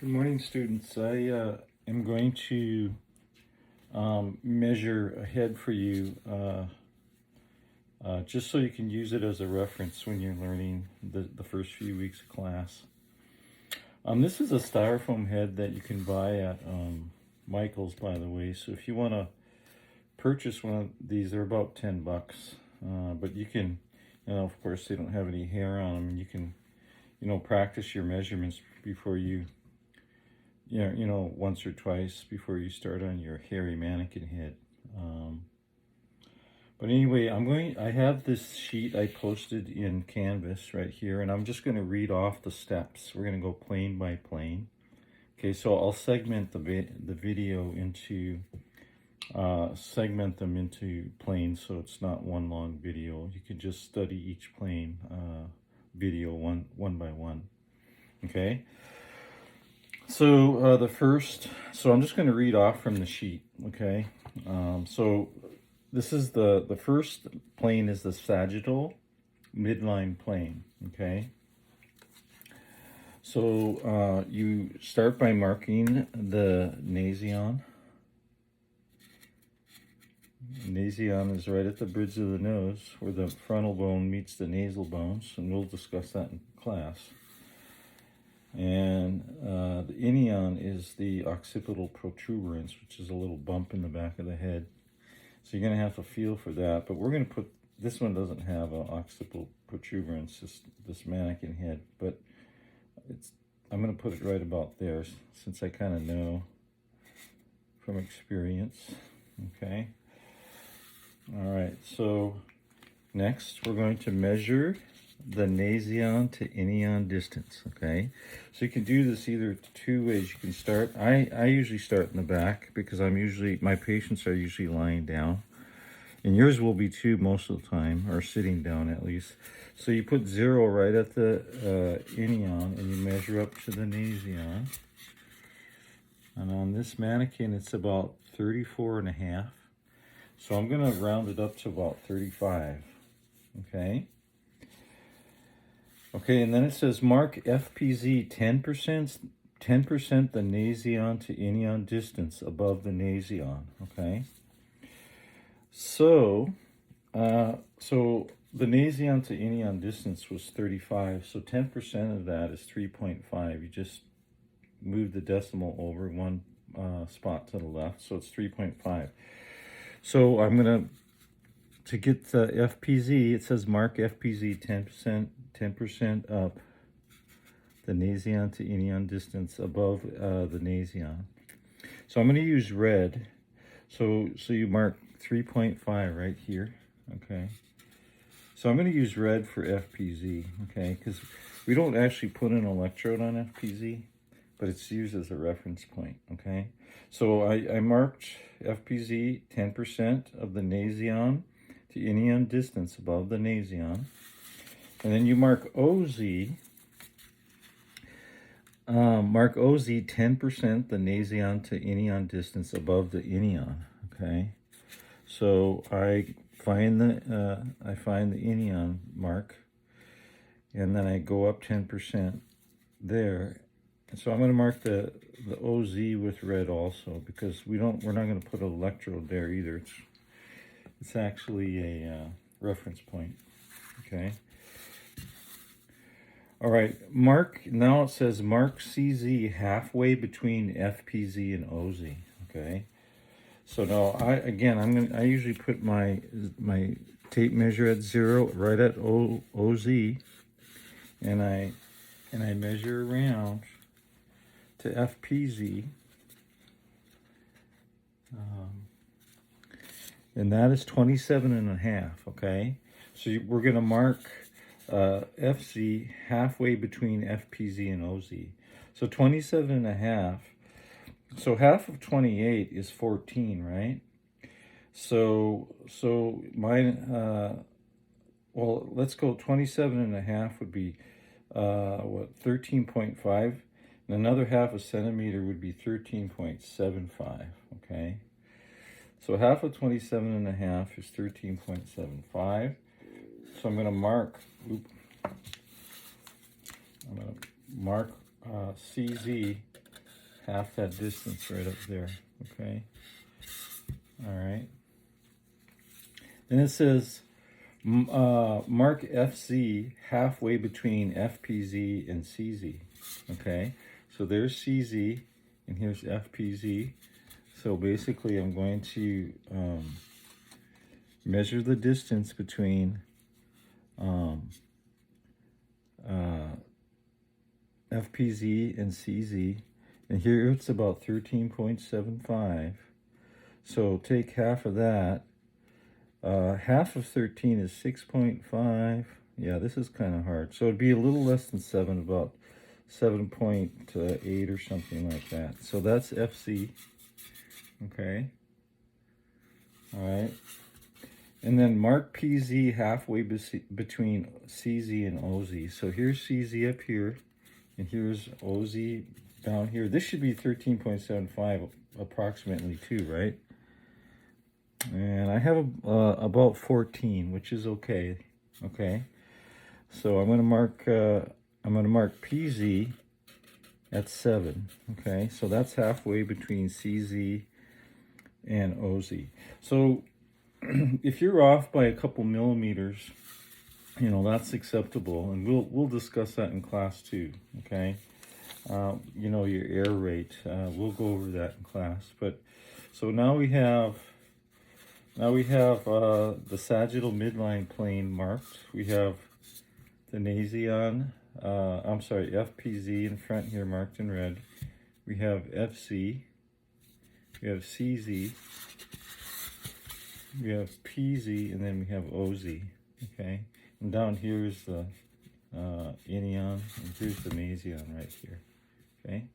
Good morning, students. I am going to measure a head for you just so you can use it as a reference when you're learning the first few weeks of class. This is a styrofoam head that you can buy at Michael's, by the way. So if you want to purchase one of these, they're about 10 bucks. But you can, of course, they don't have any hair on them. And you can, practice your measurements before you once or twice before you start on your hairy mannequin head. But anyway, I have this sheet I posted in Canvas right here, and I'm just going to read off the steps. We're going to go plane by plane. Okay, so I'll segment the video into, segment them into planes so it's not one long video. You can just study each plane video one by one. Okay. So so I'm just going to read off from the sheet, okay? So this is the first plane is the sagittal midline plane, okay? So you start by marking the Nasion. Nasion is right at the bridge of the nose where the frontal bone meets the nasal bones, and we'll discuss that in class. And the inion is the occipital protuberance, which is a little bump in the back of the head. So you're going to have to feel for that. But we're going to put, this one doesn't have an occipital protuberance, this mannequin head. But I'm going to put it right about there since I kind of know from experience. Okay. All right. So next we're going to measure the Nasion to inion distance, okay? So you can do this either two ways. You can start, I usually start in the back because my patients are usually lying down. And yours will be too most of the time, or sitting down at least. So you put 0 right at the inion and you measure up to the Nasion. And on this mannequin, it's about 34.5. So I'm gonna round it up to about 35, okay? Okay, and then it says mark FPZ 10% the Nasion to inion distance above the Nasion, okay? So the Nasion to inion distance was 35, so 10% of that is 3.5. You just move the decimal over one spot to the left, so it's 3.5. So I'm going to get the FPZ, it says mark FPZ 10% up the Nasion to inion distance above the Nasion. So I'm going to use red. So you mark 3.5 right here, okay? So I'm going to use red for FPZ, okay? Because we don't actually put an electrode on FPZ, but it's used as a reference point, okay? So I marked FPZ 10% of the Nasion to inion distance above the Nasion. And then you mark OZ. Mark OZ 10% the Nasion to inion distance above the inion, okay? So I find the inion mark, and then I go up 10% there. So I'm going to mark the OZ with red also, because we're not going to put an electrode there either. It's actually a reference point, okay? All right, now it says mark CZ halfway between FPZ and OZ, okay? So now I usually put my tape measure at 0 right at OZ, and I measure around to FPZ, and that is 27.5, okay? So we're going to mark FC halfway between FPZ and OZ. So 27.5, so half of 28 is 14, right? So mine, well, let's go 27.5 would be, 13.5. And another half a centimeter would be 13.75, okay? So half of 27.5 is 13.75. So I'm going to mark, CZ half that distance right up there, okay? All right. Then it says, mark FC halfway between FPZ and CZ, okay? So there's CZ, and here's FPZ. So basically, I'm going to measure the distance between FPZ and CZ, and here it's about 13.75. So take half of that. Half of 13 is 6.5. Yeah, this is kind of hard. So it'd be a little less than 7, about 7.8 or something like that. So that's FC. Okay. All right. And then mark PZ halfway between CZ and OZ. So here's CZ up here, and here's OZ down here. This should be 13.75 approximately too, right? And I have about 14, which is okay. Okay. So I'm gonna mark PZ at 7. Okay. So that's halfway between CZ and OZ. So if you're off by a couple millimeters, you know, that's acceptable, and we'll discuss that in class too. Okay. You know, your error rate. We'll go over that in class. But so now we have the sagittal midline plane marked. We have the Nasion, I'm sorry, FPZ in front here marked in red. We have FC, we have CZ, we have PZ, and then we have OZ, okay? And down here is the Nasion, and here's the Nasion right here, okay?